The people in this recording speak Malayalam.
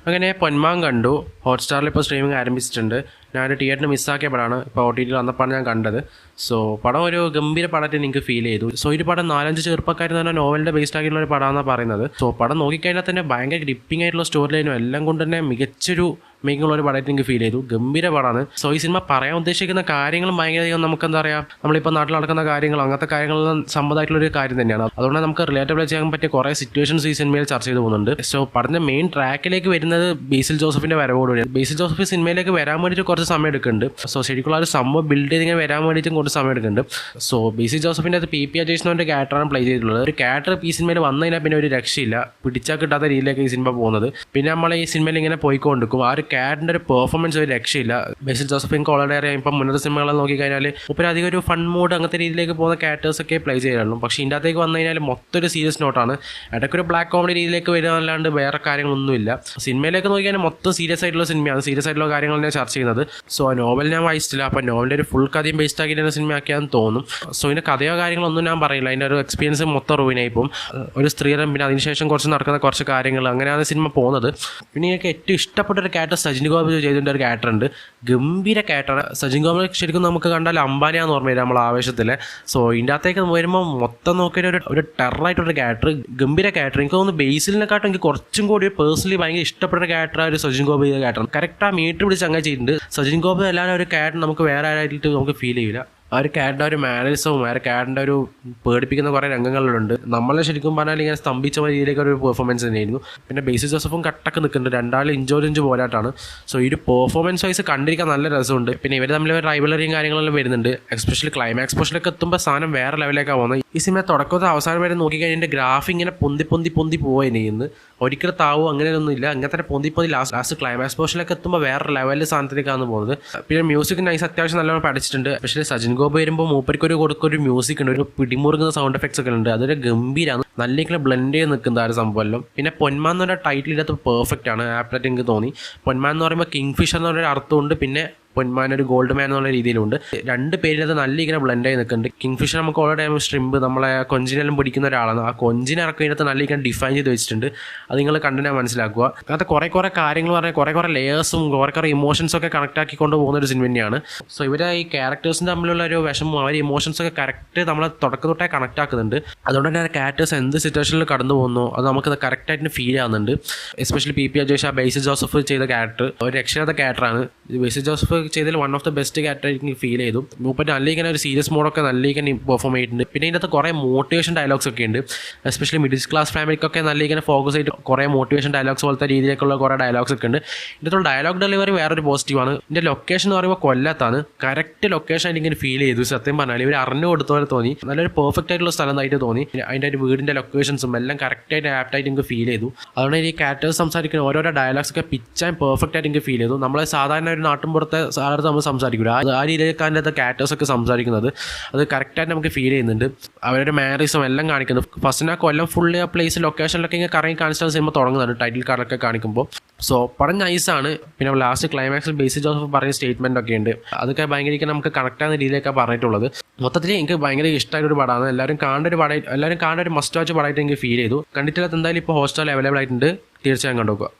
അങ്ങനെ പൊന്മാൻ കണ്ടു. ഹോട്ട്സ്റ്റാറിൽ ഇപ്പോൾ സ്ട്രീമിംഗ് ആരംഭിച്ചിട്ടുണ്ട്. ഞാനൊരു തിയേറ്ററിൽ മിസ്സാക്കിയ പടമാണ്. ഇപ്പോൾ OTT വന്നപ്പോഴാണ് ഞാൻ കണ്ടത്. സോ പടം ഒരു ഗംഭീര പടമായിട്ട് എനിക്ക് ഫീൽ ചെയ്തു. സോ ഒരു പടം 4-5 ചെറുപ്പക്കാരെന്ന് പറഞ്ഞാൽ നോവലിൻ്റെ ബേസ്ഡ് ആക്കിയുള്ള ഒരു പടമാണെന്നാണ് പറയുന്നത്. സോ പടം നോക്കിക്കഴിഞ്ഞാൽ തന്നെ ഭയങ്കര ഗ്രിപ്പിംഗ് ആയിട്ടുള്ള സ്റ്റോറി ലൈനും എല്ലാം കൊണ്ട് തന്നെ മികച്ചൊരു മേക്കിംഗ് ഒരു പടമായിട്ട് എനിക്ക് ഫീൽ ചെയ്തു. ഗംഭീര പടമാണ്. സോ ഈ സിനിമ പറയാൻ ഉദ്ദേശിക്കുന്ന കാര്യങ്ങളും ഭയങ്കരധികം നമുക്കെന്താ പറയുക, നമ്മളിപ്പോൾ നാട്ടിൽ നടക്കുന്ന കാര്യങ്ങൾ അങ്ങനത്തെ കാര്യങ്ങളെല്ലാം സംബന്ധമായിട്ടുള്ളൊരു കാര്യം തന്നെയാണ്. അതുകൊണ്ട് നമുക്ക് റിലേറ്റബിൾ ചെയ്യാൻ പറ്റിയ കുറേ സിറ്റുവേഷൻസ് ഈ സിനിമയിൽ ചർച്ച ചെയ്ത് പോകുന്നുണ്ട്. സോ പടത്തിൻ്റെ മെയിൻ ട്രാക്കിലേക്ക് വരുന്നത് ബേസിൽ ജോസഫിൻ്റെ വരവോടുകൂടിയാണ്. ബേസിൽ ജോസഫ് സിനിമയിലേക്ക് വരാൻ വേണ്ടിയിട്ട് കുറച്ച് സമയം എടുക്കുന്നുണ്ട്. സോ ശരിക്കുള്ള ഒരു സംഭവം ബിൽഡ് ചെയ്ത് ഇങ്ങനെ വരാൻ വേണ്ടിയിട്ടും കുറച്ച് സമയം എടുക്കുന്നുണ്ട്. സോ ബേസിൽ ജോസഫിൻ്റെ അത് PP അജേഷിൻ്റെ ക്യാരക്ടറാണ് പ്ലേ ചെയ്തിട്ടുള്ളത്. ഒരു ക്യാരക്ടർ ഈ സിനിമയിൽ വന്നു കഴിഞ്ഞാൽ പിന്നെ ഒരു രക്ഷയില്ല. പിടിച്ചാൽ കിട്ടാത്ത രീതിയിലേക്ക് ഈ സിനിമ പോകുന്നത്. പിന്നെ നമ്മൾ ഈ സിനിമയിൽ ഇങ്ങനെ പോയിക്കൊണ്ടിരിക്കും. ആ ഒരു ക്യാരക്ടറിൻ്റെ ഒരു പെർഫോമൻസ് ഒരു രക്ഷയില്ല. ബേസിൽ ജോസഫ് എനിക്ക് ഓൾറെഡി അറിയാം. ഇപ്പം മുന്നത്തെ സിനിമകളെ നോക്കിക്കഴിഞ്ഞാൽ ഇപ്പോൾ അധികം ഒരു ഫൺ മൂഡ് അങ്ങനത്തെ രീതിയിലേക്ക് പോകുന്ന ക്യാരക്ടേഴ്സൊക്കെ പ്ലേ ചെയ്യാറുള്ളൂ. പക്ഷേ ഇതിൻ്റെ അകത്തേക്ക് വന്നു കഴിഞ്ഞാൽ മൊത്തം ഒരു സീരിയസ് നോട്ടാണ്. ഇടയ്ക്കൊരു ബ്ലാക്ക് കോമഡി രീതിയിലേക്ക് വരിക അല്ലാണ്ട് വേറെ കാര്യങ്ങളൊന്നുമില്ല. സിനിമയിലേക്ക് നോക്കിക്കഴിഞ്ഞാൽ മൊത്തം സീരിയസ് ആയിട്ടുള്ള സിനിമയാണ്. സീരിയസ് ആയിട്ടുള്ള കാര്യങ്ങൾ ഞാൻ ചർച്ച ചെയ്യുന്നത്. സോ ആ നോവൽ ഞാൻ വായിച്ചിട്ടില്ല. അപ്പോൾ നോവലിൻ്റെ ഒരു ഫുൾ കഥയും ബേസ്ഡ് ആക്കിയിട്ട് സിനിമ ആക്കിയാന്ന് തോന്നും. സോ ഇതിൻ്റെ കഥയോ കാര്യങ്ങളൊന്നും ഞാൻ പറയില്ല. അതിൻ്റെ ഒരു എക്സ്പീരിയൻസ് മൊത്തം റൂവിനായിപ്പോൾ ഒരു സ്ത്രീധനം, പിന്നെ അതിനുശേഷം കുറച്ച് നടക്കുന്ന കുറച്ച് കാര്യങ്ങൾ, അങ്ങനെയാണ് സിനിമ പോകുന്നത്. പിന്നെ എനിക്ക് ഏറ്റവും ഇഷ്ടപ്പെട്ട ഒരു ക്യാരക്ടർ സജിൻ ഗോപി ചെയ്തിട്ട് ഒരു ക്യാരക്ടർ ഉണ്ട്. ഗംഭീര ക്യാരക്ടറാണ് സജിൻ ഗോപി. ശരിക്കും നമുക്ക് കണ്ടാൽ അംബാനിയാന്ന് ഓർമ്മ വരും നമ്മൾ ആവേശത്തിൽ. സോ ഇതിൻ്റെ അകത്തേക്ക് വരുമ്പോൾ മൊത്തം നോക്കിയ ഒരു ടെററായിട്ടൊരു ക്യാരക്ടർ, ഗംഭീര ക്യാരക്ടർ. എനിക്ക് തോന്നുന്നു ബേസിലിനെക്കാട്ടും എനിക്ക് കുറച്ചും കൂടി പേഴ്സണലി ഭയങ്കര ഇഷ്ടപ്പെട്ട ക്യാരക്ടർ ഒരു സജിൻ ഗോപി ക്യാരക്ടർ. കറക്റ്റ് ആ മീറ്റർ പിടിച്ച് അങ്ങനെ ചെയ്തിട്ടുണ്ട്. സജിൻ ഗോപി അല്ലാതെ ഒരു ക്യാരക്ടർ നമുക്ക് വേറെ ആരായിട്ട് നമുക്ക് ഫീൽ ചെയ്യില്ല. ആ ഒരു ക്യാരക്ടർ ഒരു മാനറിസവും ആ ഒരു ക്യാരക്ടറിൻ്റെ ഒരു പേടിപ്പിക്കുന്ന കുറേ രംഗങ്ങളുണ്ട്. നമ്മളെ ശരിക്കും പറഞ്ഞാൽ ഇങ്ങനെ സ്തംഭിച്ച രീതിയിലേക്ക് ഒരു പെർഫോമൻസ് തന്നെയായിരുന്നു. പിന്നെ ബേസിൽ ജോസഫും കട്ടൊക്കെ നിൽക്കുന്നുണ്ട്. രണ്ടാളും ഇഞ്ച് പോരാട്ടാണ്. സോ ഈ ഒരു പെർഫോമൻസ് വൈസ് കണ്ടിരിക്കാൻ നല്ല രസമുണ്ട്. പിന്നെ ഇവർ തമ്മിൽ റൈവലറിയും കാര്യങ്ങളെല്ലാം വരുന്നുണ്ട്. എസ്പെഷ്യലി ക്ലൈമാക്സ് പോർഷനിലൊക്കെ എത്തുമ്പോൾ സാധനം വേറെ ലെവലിലേക്കാണ് പോകുന്നത്. ഈ സിനിമ തുടക്കത്തെ അവസാനം വരെ നോക്കിക്കഴിഞ്ഞാൽ ഗ്രാഫ് ഇങ്ങനെ പൊന്തി പോവുകയും ചെയ്യുന്നു. ഒരിക്കലും താവോ അങ്ങനെയൊന്നും ഇല്ല. അങ്ങനത്തെ പൊന്തി ലാസ്റ്റ് ക്ലൈമാക്സ് പോർഷനിലൊക്കെ എത്തുമ്പോൾ വേറെ ലെവലിൽ സാധനത്തിലേക്കാണ് പോകുന്നത്. പിന്നെ മ്യൂസിക് നൈസ് അത്യാവശ്യം നല്ലോണം പഠിച്ചിട്ടുണ്ട്. പക്ഷേ സജിൻ ഗോപി വരുമ്പോൾ മൂപ്പർക്ക് കൊടുക്കൊരു മ്യൂസിക് ഉണ്ട്, ഒരു പിടിമുറുകുന്ന സൗണ്ട് എഫക്ട്സ് ഒക്കെ ഉണ്ട്. അതൊരു ഗംഭീരമാണ്. നല്ല ഇങ്ങനെ ബ്ലെൻഡ് ചെയ്ത് നിൽക്കുന്ന ആ ഒരു സംഭവമല്ലോ. പിന്നെ പൊന്മാൻ എന്ന് പറഞ്ഞ ടൈറ്റിൽ ഇതിനകത്ത് പെർഫെക്റ്റ് ആണ്. ആപ്റ്റായിട്ട് എനിക്ക് തോന്നി. പൊന്മാൻ എന്ന് പറയുമ്പോൾ കിങ് ഫിഷർ എന്ന് പറഞ്ഞൊരു അർത്ഥമുണ്ട്. പിന്നെ പൊന്മാൻ ഒരു ഗോൾഡ് മാൻ എന്നുള്ള രീതിയിലുണ്ട്. രണ്ട് പേരിനകത്ത് നല്ല ഇങ്ങനെ ബ്ലെൻഡ് ആയി നിൽക്കുന്നുണ്ട്. കിങ് ഫിഷർ നമുക്ക് ഓരോ ടൈം സ്ട്രിമ്പ് നമ്മളെ കൊഞ്ചിനെല്ലാം പിടിക്കുന്ന ഒരാളാണ്. ആ കൊഞ്ചിനെ ഇറക്കുന്നതിനകത്ത് നല്ല ഇങ്ങനെ ഡിഫൈൻ ചെയ്ത് വെച്ചിട്ടുണ്ട്. അത് നിങ്ങൾ കണ്ടിട്ട് മനസ്സിലാക്കുക. അങ്ങനത്തെ കുറേ കാര്യങ്ങൾ പറഞ്ഞാൽ കുറേ ലെയേഴ്സും കുറേ ഇമോഷൻസും ഒക്കെ കണക്ട് ആക്കിക്കൊണ്ട് പോകുന്ന ഒരു സിനിമ തന്നെയാണ്. സോ ഇവരെ ഈ ക്യാരക്ടേഴ്സിൻ്റെ തമ്മിലുള്ള ഒരു വിഷമം, അവർ ഇമോഷൻസൊക്കെ കറക്റ്റ് നമ്മളെ തുടക്കം തൊട്ടേ കണക്ട് ആക്കുന്നുണ്ട്. അതുകൊണ്ട് തന്നെ ആ ക്യാരക്ടേഴ്സ് എന്ത് സിറ്റുവേഷനിൽ കടന്നു പോകുന്നു അത് നമുക്ക് കറക്റ്റായിട്ട് ഫീൽ ആവുന്നുണ്ട്. എസ്പെഷ്യലി PP അജേഷ്, ആ ബേസിൽ ജോസഫ് ചെയ്ത ക്യാരക്ടർ ഒരു രക്ഷാത്ത ക്യാരക്ടറാണ്. ബേസിൽ ജോസഫ് ചെയ്തതിൽ one of the best character എനിക്ക് ഫീൽ ചെയ്തു. മൂപ്പര് നല്ല ഇങ്ങനെ ഒരു സീരിയസ് മോഡൊക്കെ നല്ല ഇങ്ങനെ പെർഫോം ചെയ്തിട്ടുണ്ട്. പിന്നെ ഇതിനകത്ത് കുറേ മോട്ടിവേഷൻ ഡയലോഗ്സ് ഒക്കെ ഉണ്ട്. എസ്പെഷ്യലി മിഡിൽ ക്ലാസ് ഫാമിലിക്കൊക്കെ നല്ല ഇങ്ങനെ ഫോക്കസ് ചെയ്ത് കുറേ മോട്ടിവേഷൻ ഡയലോഗ്സ് പോലത്തെ രീതിയിലേക്കുള്ള കുറേ ഡയലോഗ്സ് ഒക്കെ ഉണ്ട്. ഇതിനകത്തുള്ള ഡയലോഗ് ഡെലിവറി വേറൊരു പോസിറ്റീവാണ്. ഇതിൻ്റെ ലൊക്കേഷൻ എന്ന് പറയുമ്പോൾ കൊല്ലത്താണ്. കറക്റ്റ് ലൊക്കേഷൻ ആയിട്ട് ഇങ്ങനെ ഫീൽ ചെയ്തു. സത്യം പറഞ്ഞാൽ ഇവർ അറിഞ്ഞു കൊടുത്ത പോലെ തോന്നി. നല്ലൊരു പെർഫെക്റ്റ് ആയിട്ടുള്ള സ്ഥലമായിട്ട് തോന്നി. അതിൻ്റെ ഒരു വീടിൻ്റെ ലൊക്കേഷൻസും എല്ലാം കറക്റ്റായിട്ട് ആപ്റ്റായിട്ട് എനിക്ക് ഫീൽ ചെയ്തു. അതുകൊണ്ട് ഈ ക്യാരക്ടേഴ്സ് സംസാരിക്കുന്ന ഓരോരോ ഡയലോഗ്സ് ഒക്കെ പിച്ച് ആൻഡ് പെർഫെക്റ്റ് ആയിട്ട് എനിക്ക് ഫീൽ ചെയ്തു. നമ്മളെ സാധാരണ ഒരു നാട്ടിൻപുറത്തെ സാധാരണ നമ്മൾ സംസാരിക്കില്ല, ആ രീതിയിലേക്ക് അതിൻ്റെ ക്യാരക്ടേഴ്സൊക്കെ സംസാരിക്കുന്നത് അത് കറക്റ്റായിട്ട് നമുക്ക് ഫീൽ ചെയ്യുന്നുണ്ട്. അവരുടെ മാനറിസം എല്ലാം കാണിക്കുന്നു. ഫസ്റ്റിന് ആ കൊല്ലം ഫുള്ളി ആ പ്ലേസ് ലൊക്കേഷനിലൊക്കെ ഇങ്ങനെ കറങ്ങി കാണിച്ചാൽ സിനിമ തുടങ്ങുന്നുണ്ട് ടൈറ്റിൽ കാർഡൊക്കെ കാണിക്കുമ്പോൾ. സോ പടം നൈസാണ്. പിന്നെ ലാസ്റ്റ് ക്ലൈമാക്സിൽ ബേസിൽ ജോസഫ് പറഞ്ഞ സ്റ്റേറ്റ്മെൻ്റ് ഒക്കെ ഉണ്ട്. അതൊക്കെ ഭയങ്കര നമുക്ക് കണക്ട് ആകുന്ന രീതിയിലേക്കാണ് പറഞ്ഞിട്ടുള്ളത്. മൊത്തത്തിൽ എനിക്ക് ഭയങ്കര ഇഷ്ടമായിട്ടൊരു പടമാണ്. എല്ലാവരും കാണേണ്ട ഒരു മസ്റ്റ് വാച്ച് പടമായിട്ട് എനിക്ക് ഫീൽ ചെയ്തു. കണ്ടിട്ടില്ലാത്ത എന്തായാലും ഇപ്പോൾ ഹോട്ട്സ്റ്റാറിൽ അവൈലബിൾ ആയിട്ടുണ്ട്. തീർച്ചയായും കണ്ടുനോക്കുക.